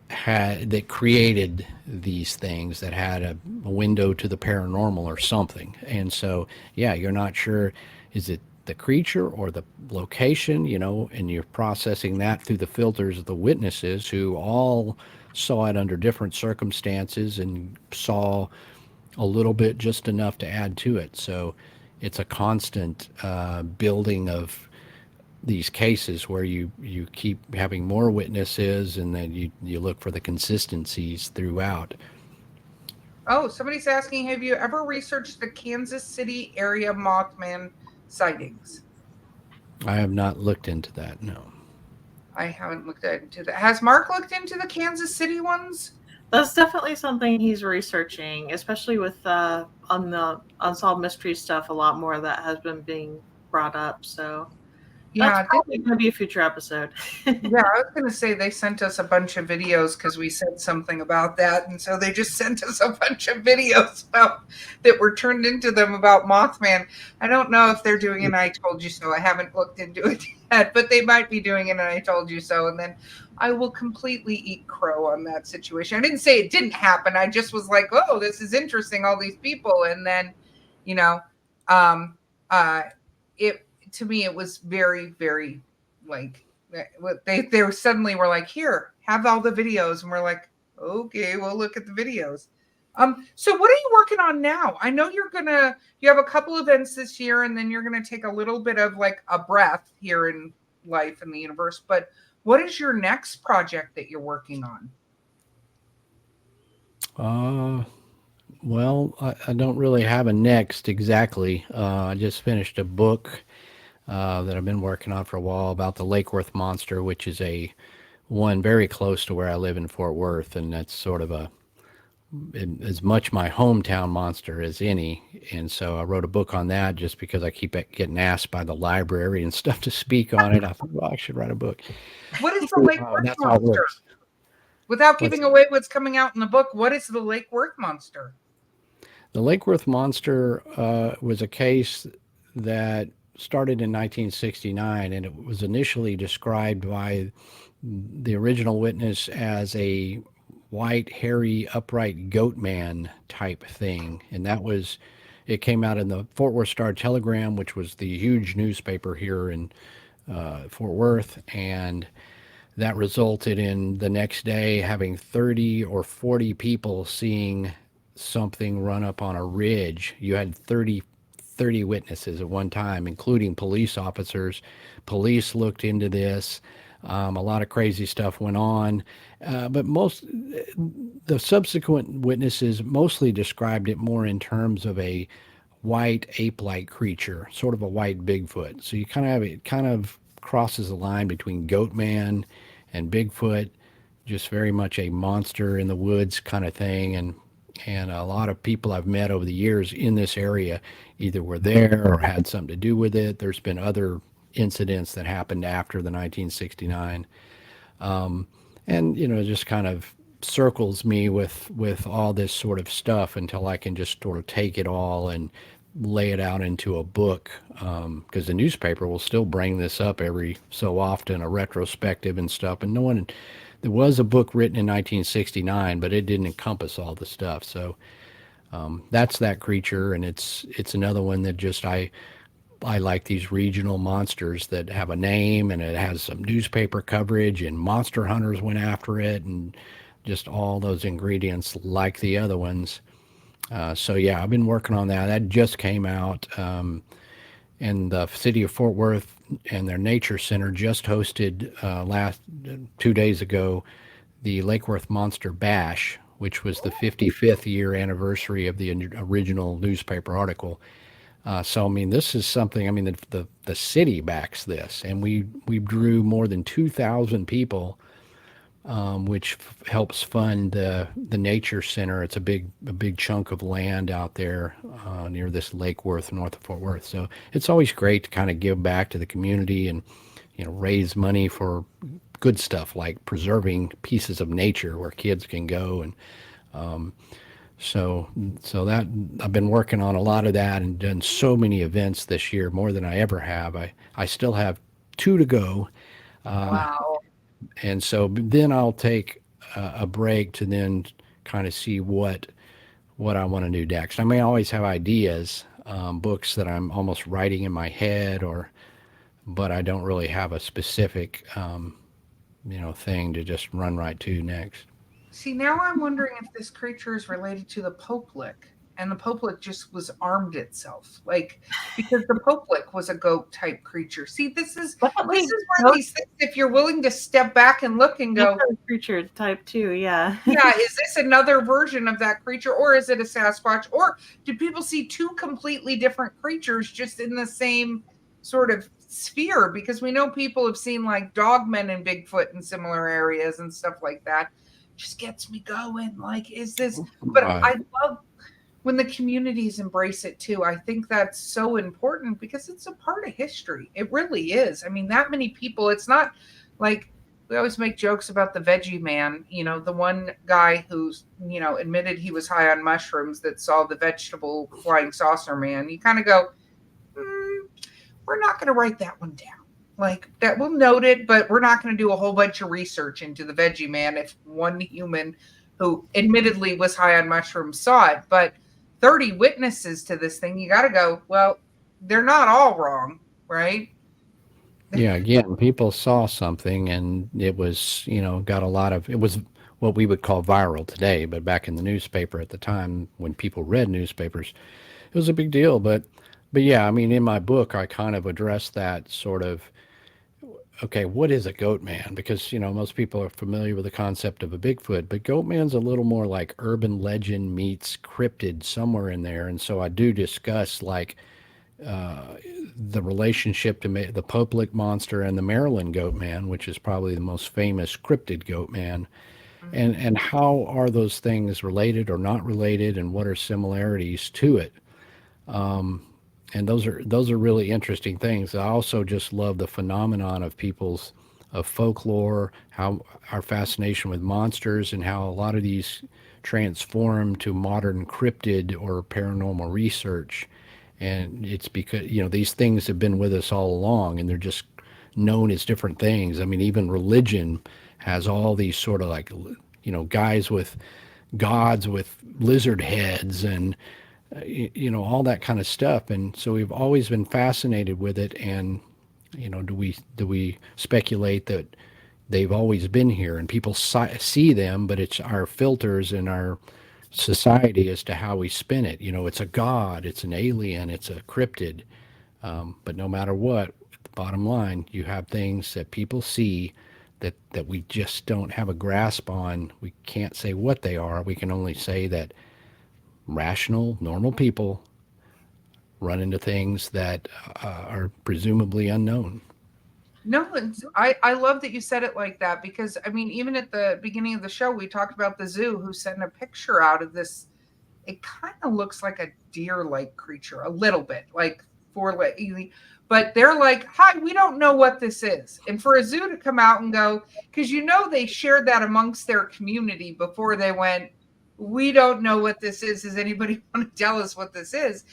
that created these things, that had a window to the paranormal or something. And so, yeah, you're not sure, is it the creature or the location, you know, and you're processing that through the filters of the witnesses who all saw it under different circumstances and saw a little bit, just enough to add to it. So it's a constant building of these cases where you keep having more witnesses, and then you look for the consistencies throughout. Oh, somebody's asking, have you ever researched the Kansas City area Mothman sightings? I have not looked into that. No. I haven't looked into that. Has Mark looked into the Kansas City ones? That's definitely something he's researching, especially with on the unsolved mystery stuff. A lot more of that has been being brought up. So that's Yeah, probably going to be a future episode. yeah, I was going to say they sent us a bunch of videos because we said something about that. And so they just sent us a bunch of videos that were turned into them about Mothman. I don't know if they're doing an I Told You So. I haven't looked into it yet, but they might be doing an I Told You So. And then I will completely eat crow on that situation. I didn't say it didn't happen. I just was like, oh, this is interesting, all these people. And then, you know, um, it to me, it was very, very like, they were suddenly were like, here, have all the videos, and we're like, okay, we'll look at the videos. So what are you working on now? I know you have a couple events this year, and then you're gonna take a little bit of like a breath here in life and the universe, but what is your next project that you're working on? Well, I don't really have a next exactly. I just finished a book that I've been working on for a while about the Lake Worth monster, which is a one very close to where I live in Fort Worth, and that's sort of as much my hometown monster as any. And so I wrote a book on that just because I keep getting asked by the library and stuff to speak on it. I thought, well, I should write a book. What is the Lake Worth That's how it monster? works. Without giving away what's coming out in the book, what is the Lake Worth monster? The Lake Worth monster was a case that started in 1969, and it was initially described by the original witness as a white, hairy, upright goat man type thing. And it came out in the Fort Worth Star Telegram, which was the huge newspaper here in Fort Worth. And that resulted in the next day having 30 or 40 people seeing something run up on a ridge. You had 30 witnesses at one time, including police officers. Police looked into this. A lot of crazy stuff went on, but the subsequent witnesses mostly described it more in terms of a white ape-like creature, sort of a white Bigfoot. So you kind of have it kind of crosses the line between Goat Man and Bigfoot, just very much a monster in the woods kind of thing. And a lot of people I've met over the years in this area either were there or had something to do with it. There's been other incidents that happened after the 1969. And, it just kind of circles me with all this sort of stuff until I can just sort of take it all and lay it out into a book. Because the newspaper will still bring this up every so often, a retrospective and stuff. And there was a book written in 1969, but it didn't encompass all the stuff. So that's that creature, and it's another one that just I like these regional monsters that have a name and it has some newspaper coverage, and monster hunters went after it, and just all those ingredients like the other ones. So yeah, I've been working on that. That just came out. And the city of Fort Worth and their nature center just hosted last 2 days ago the Lake Worth Monster Bash, which was the 55th year anniversary of the original newspaper article. So I mean, this is something. I mean, the city backs this, and we drew more than 2,000 people, which helps fund the nature center. It's a big chunk of land out there near this Lake Worth, north of Fort Worth. So it's always great to kind of give back to the community and raise money for good stuff like preserving pieces of nature where kids can go. And so that I've been working on a lot of that and done so many events this year, more than I ever have. I still have 2 to go. Wow. And so then I'll take a break to then kind of see what I want to do next. I may always have ideas, books that I'm almost writing in my head, but I don't really have a specific, thing to just run right to next. See, now I'm wondering if this creature is related to the Pope lick. and the Poplik just was armed itself, like, because the Poplik was a goat type creature. See, this is Definitely where these things, if you're willing to step back and look and go, creature type too, yeah. yeah, is this another version of that creature, or is it a Sasquatch, or do people see two completely different creatures just in the same sort of sphere? Because we know people have seen like dogmen and Bigfoot in similar areas and stuff like that. Just gets me going. Like, is this? But I love when the communities embrace it too. I think that's so important because it's a part of history. It really is. I mean, that many people, it's not like we always make jokes about the veggie man, the one guy who's, admitted he was high on mushrooms that saw the vegetable flying saucer man. You kind of go, we're not going to write that one down. Like, that, we'll note it, but we're not going to do a whole bunch of research into the veggie man if one human who admittedly was high on mushrooms saw it. But 30 witnesses to this thing, you got to go, well, they're not all wrong, right? Yeah, again, people saw something and it was, got a lot of, it was what we would call viral today, but back in the newspaper at the time when people read newspapers, it was a big deal. But yeah, I mean, in my book, I kind of addressed that sort of, okay, what is a goat man? Because, most people are familiar with the concept of a Bigfoot, but goat man's a little more like urban legend meets cryptid somewhere in there. And so I do discuss like the relationship to the Poplik monster and the Maryland goat man, which is probably the most famous cryptid goat man. And how are those things related or not related, and what are similarities to it? And those are really interesting things. I also just love the phenomenon of people's of folklore, how our fascination with monsters, and how a lot of these transform to modern cryptid or paranormal research. And it's because these things have been with us all along, and they're just known as different things. I mean, even religion has all these sort of like guys with gods with lizard heads and all that kind of stuff. And so we've always been fascinated with it. And do we speculate that they've always been here and people see them, but it's our filters and our society as to how we spin it. It's a god, it's an alien, it's a cryptid. But no matter what, the bottom line, you have things that people see that we just don't have a grasp on. We can't say what they are. We can only say that rational, normal people run into things that are presumably unknown. No, I love that you said it like that, because I mean, even at the beginning of the show, we talked about the zoo who sent a picture out of this. It kind of looks like a deer-like creature, a little bit, like but they're like, "Hi, we don't know what this is." And for a zoo to come out and go, because they shared that amongst their community before they went, "We don't know what this is. Does anybody want to tell us what this is?"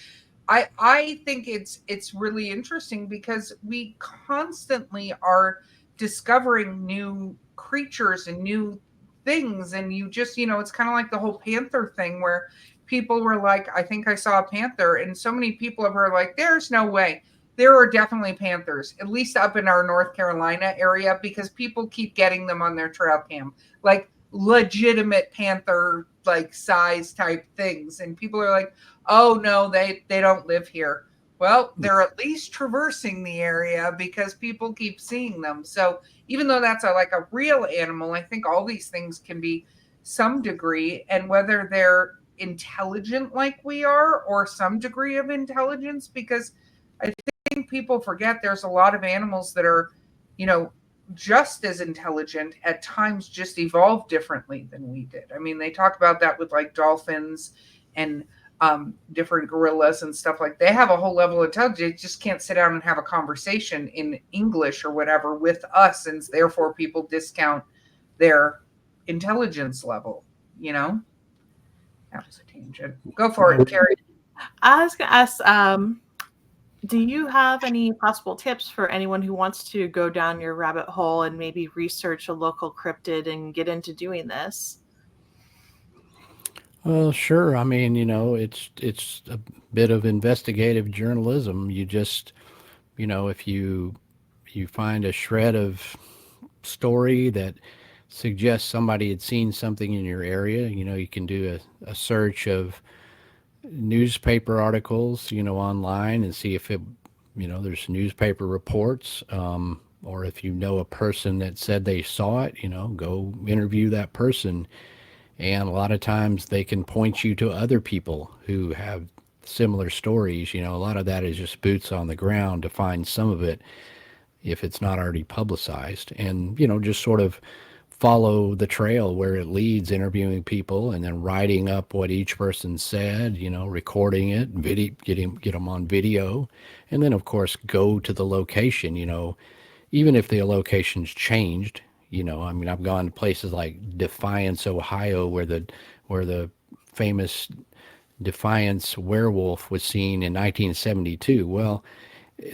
I think it's really interesting because we constantly are discovering new creatures and new things, and you just it's kind of like the whole panther thing where people were like, I think I saw a panther, and so many people were like, there's no way. There are definitely panthers, at least up in our North Carolina area, because people keep getting them on their trail cam, like legitimate panther like size type things, and people are like, oh no, they don't live here. Well, they're at least traversing the area because people keep seeing them. So even though that's like a real animal, I think all these things can be some degree, and whether they're intelligent like we are or some degree of intelligence, because I think people forget there's a lot of animals that are, just as intelligent, at times just evolved differently than we did. I mean, they talk about that with like dolphins and different gorillas and stuff. Like, they have a whole level of intelligence. They just can't sit down and have a conversation in English or whatever with us, and therefore people discount their intelligence level. That was a tangent. Go for it, Kari. I was going to ask, do you have any possible tips for anyone who wants to go down your rabbit hole and maybe research a local cryptid and get into doing this? Well, sure. I mean, it's a bit of investigative journalism. You just, if you find a shred of story that suggests somebody had seen something in your area, you can do a search of newspaper articles, online and see if there's newspaper reports, or if you know a person that said they saw it, go interview that person. And a lot of times they can point you to other people who have similar stories. A lot of that is just boots on the ground to find some of it if it's not already publicized, and just sort of follow the trail where it leads, interviewing people and then writing up what each person said, recording it, get them on video, and then of course go to the location, even if the location's changed. I mean, I've gone to places like Defiance, Ohio, where the famous Defiance werewolf was seen in 1972. Well,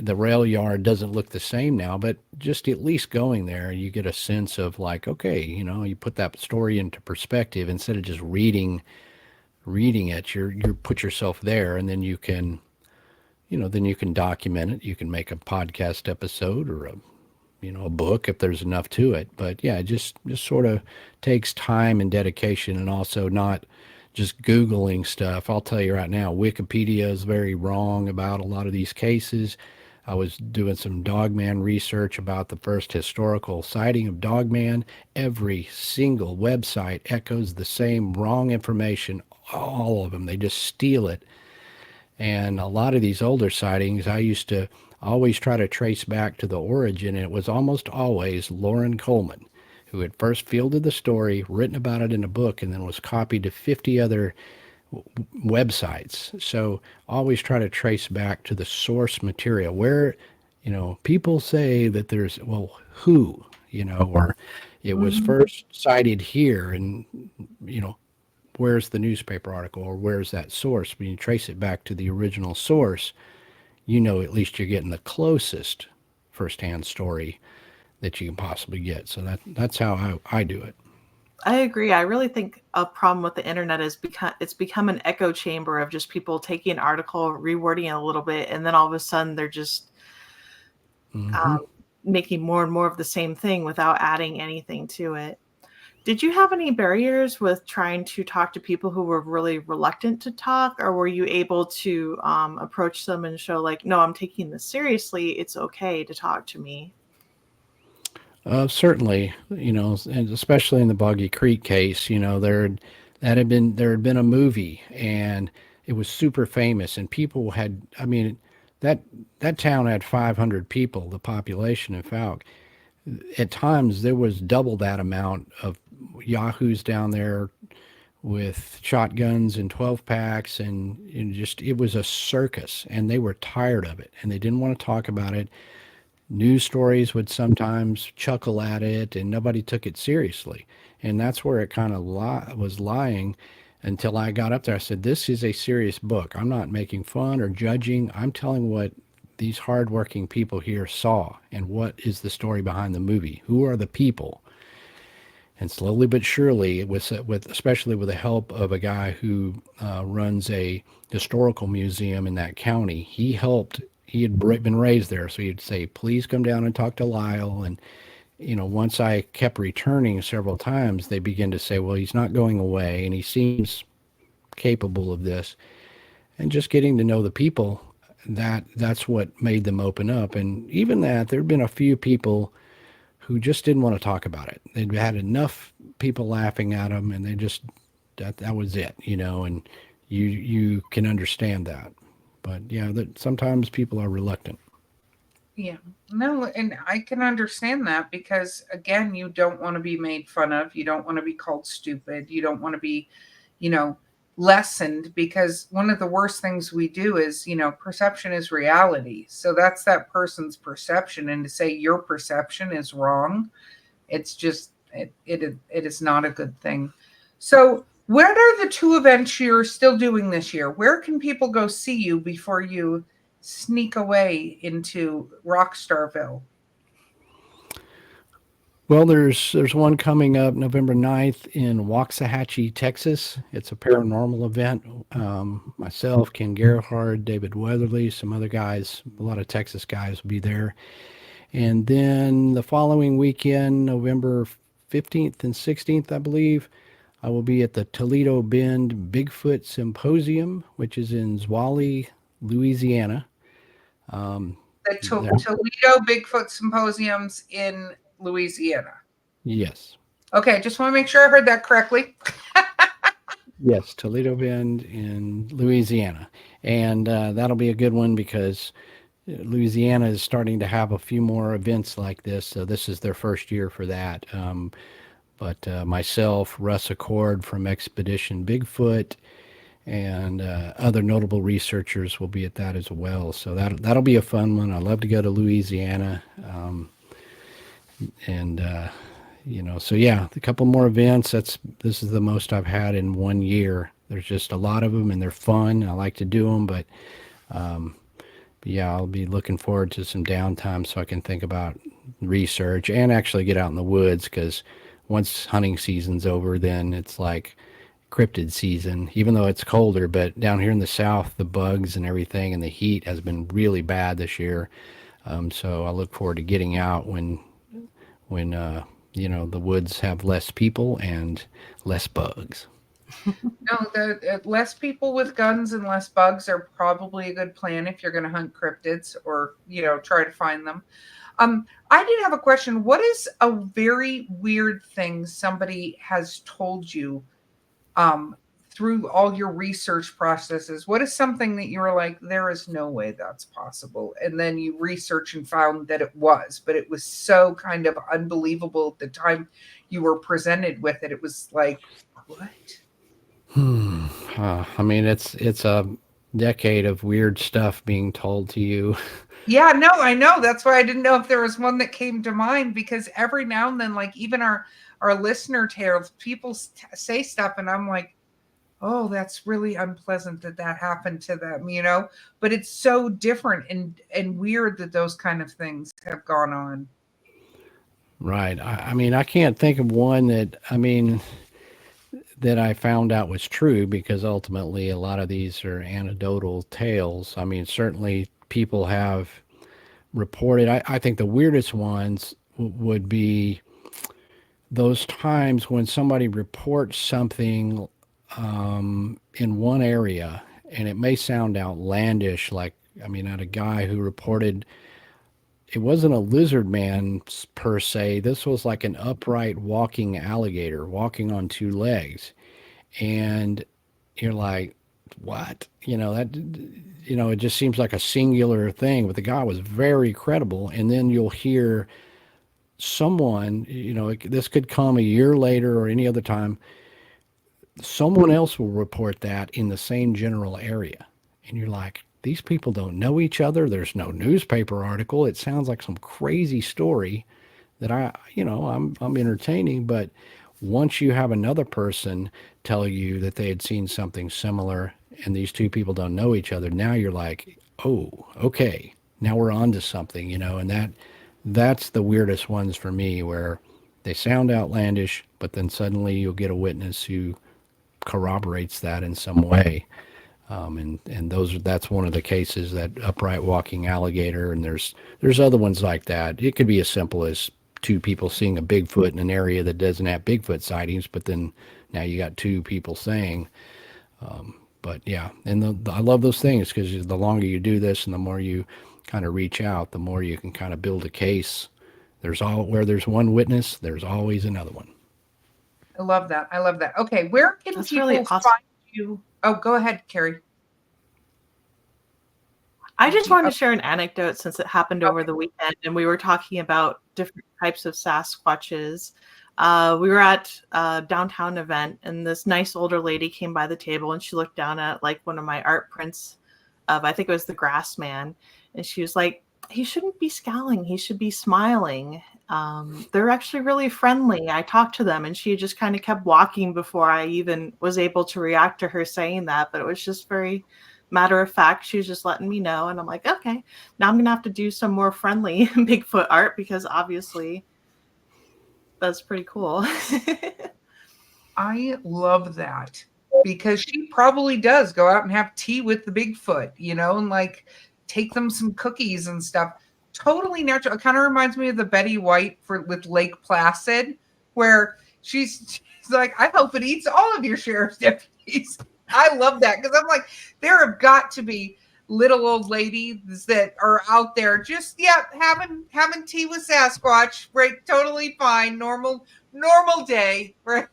the rail yard doesn't look the same now, but just at least going there, you get a sense of like, okay, you put that story into perspective instead of just reading it. You put yourself there, and then you can document it. You can make a podcast episode or a book if there's enough to it. But yeah, it just sort of takes time and dedication, and also not just Googling stuff. I'll tell you right now, Wikipedia is very wrong about a lot of these cases. I was doing some Dogman research about the first historical sighting of Dogman. Every single website echoes the same wrong information, all of them. They just steal it. And a lot of these older sightings, I used to always try to trace back to the origin, and it was almost always Lauren Coleman, who had first fielded the story, written about it in a book, and then was copied to 50 other websites. So always try to trace back to the source material where, people say that there's, well, who, or it was first cited here, and, where's the newspaper article, or where's that source? When you trace it back to the original source, at least you're getting the closest firsthand story that you can possibly get. So that's how I do it. I agree. I really think a problem with the internet is it's become an echo chamber of just people taking an article, rewording it a little bit, and then all of a sudden they're just making more and more of the same thing without adding anything to it. Did you have any barriers with trying to talk to people who were really reluctant to talk, or were you able to approach them and show like, no, I'm taking this seriously. It's okay to talk to me? Certainly, and especially in the Boggy Creek case, there had been a movie, and it was super famous, and people had, I mean, that that town had 500 people, the population in Falk. At times, there was double that amount of yahoos down there with shotguns and 12 packs, and just it was a circus, and they were tired of it, and they didn't want to talk about it. News stories would sometimes chuckle at it, and nobody took it seriously. And that's where it kind of was lying until I got up there. I said, this is a serious book. I'm not making fun or judging. I'm telling what these hardworking people here saw, and what is the story behind the movie. Who are the people? And slowly but surely, especially with the help of a guy who runs a historical museum in that county, he helped. He had been raised there, so he'd say, "Please come down and talk to Lyle." And once I kept returning several times, they began to say, "Well, he's not going away, and he seems capable of this." And just getting to know the people, that's what made them open up. And even that, there'd been a few people who just didn't want to talk about it. They'd had enough people laughing at them, and they just that was it, and you can understand that. But yeah, that sometimes people are reluctant. Yeah. No, and I can understand that because again, you don't want to be made fun of. You don't want to be called stupid. You don't want to be, lessened, because one of the worst things we do is, perception is reality. So that's that person's perception. And to say your perception is wrong, it's just, it is not a good thing. So what are the two events you're still doing this year? Where can people go see you before you sneak away into Rockstarville? Well, there's one coming up November 9th in Waxahachie, Texas. It's a paranormal event. Myself, Ken Gerhard, David Weatherly, some other guys, a lot of Texas guys will be there. And then the following weekend, November 15th and 16th, I believe, I will be at the Toledo Bend Bigfoot Symposium, which is in Zwolle, Louisiana. The There, Toledo Bigfoot Symposiums in Louisiana. yes. Okay, just want to make sure I heard that correctly. Yes, Toledo Bend in Louisiana. And that'll be a good one because Louisiana is starting to have a few more events like this. So this is their first year for that. But myself, Russ Accord from Expedition Bigfoot, and other notable researchers will be at that as well. So that'll be a fun one. I love to go to Louisiana. And so yeah, a couple more events. This is the most I've had in 1 year. There's just a lot of them, and they're fun. I like to do them, but yeah, I'll be looking forward to some downtime so I can think about research and actually get out in the woods, because once hunting season's over, then it's like cryptid season, even though it's colder. But down here in the south, the bugs and everything and the heat has been really bad this year. So I look forward to getting out when the woods have less people and less bugs. No, the less people with guns and less bugs are probably a good plan if you're going to hunt cryptids or try to find them. I did have a question. What is a very weird thing somebody has told you through all your research processes? What is something that you were like, there is no way that's possible? And then you research and found that it was, but it was so kind of unbelievable at the time you were presented with it. It was like, what? I mean, it's a decade of weird stuff being told to you. Yeah, no, I know. That's why I didn't know if there was one that came to mind, because every now and then, like even our listener tales, people say stuff, and I'm like, oh, that's really unpleasant that happened to them, But it's so different and weird that those kind of things have gone on. Right. I mean, I can't think of one that I found out was true, because ultimately a lot of these are anecdotal tales. I mean, certainly people have reported. I think the weirdest ones would be those times when somebody reports something in one area, and it may sound outlandish. Like, I mean, I had a guy who reported it wasn't a lizard man per se. This was like an upright walking alligator walking on two legs. And you're like, what? It just seems like a singular thing, but the guy was very credible. And then you'll hear someone, this could come a year later or any other time, someone else will report that in the same general area. And you're like, these people don't know each other. There's no newspaper article. It sounds like some crazy story that I'm entertaining. But once you have another person tell you that they had seen something similar and these two people don't know each other, now you're like, oh, okay, now we're on to something, and that's the weirdest ones for me, where they sound outlandish, but then suddenly you'll get a witness who corroborates that in some way. And that's one of the cases, that upright walking alligator, and there's other ones like that. It could be as simple as two people seeing a Bigfoot in an area that doesn't have Bigfoot sightings, but then now you got two people saying. But yeah, and I love those things, because the longer you do this and the more you kind of reach out, the more you can kind of build a case. Where there's one witness, there's always another one. I love that. Okay, where can That's people really awesome. find you? Oh, go ahead, Kari. I just wanted to share an anecdote since it happened over the weekend, and we were talking about different types of Sasquatches. We were at a downtown event, and this nice older lady came by the table, and she looked down at like one of my art prints of, I think it was the Grass Man, and she was like, he shouldn't be scowling, he should be smiling. They're actually really friendly. I talked to them, and she just kind of kept walking before I even was able to react to her saying that, but it was just very matter of fact. She was just letting me know, and I'm like, okay, now I'm gonna have to do some more friendly Bigfoot art, because obviously that's pretty cool. I love that, because she probably does go out and have tea with the Bigfoot, and like take them some cookies and stuff. Totally natural. It kind of reminds me of the Betty White with Lake Placid, where She's like, I hope it eats all of your sheriff's deputies. I love that because I'm like, there have got to be little old ladies that are out there just having tea with Sasquatch, right? Totally fine, normal day, right?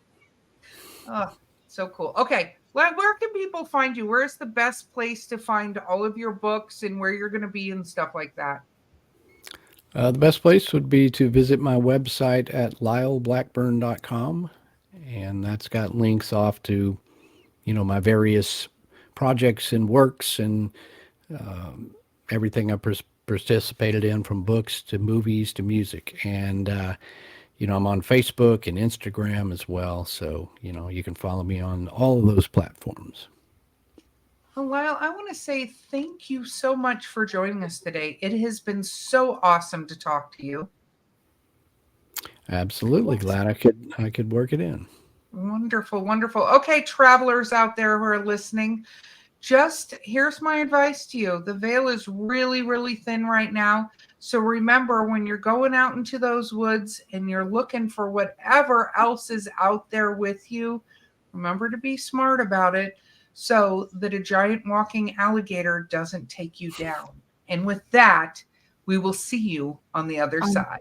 Oh, so cool. Okay, well, where can people find you? Where's the best place to find all of your books and where you're going to be and stuff like that? The best place would be to visit my website at lyleblackburn.com, and that's got links off to, my various projects and works and everything I participated in, from books to movies to music. And, I'm on Facebook and Instagram as well. So, you can follow me on all of those platforms. Well, Lyle, I want to say thank you so much for joining us today. It has been so awesome to talk to you. Absolutely. Glad I could work it in. Wonderful, wonderful. Okay, travelers out there who are listening, here's my advice to you. The veil is really, really thin right now. So remember, when you're going out into those woods and you're looking for whatever else is out there with you, remember to be smart about it so that a giant walking alligator doesn't take you down. And with that, we will see you on the other side.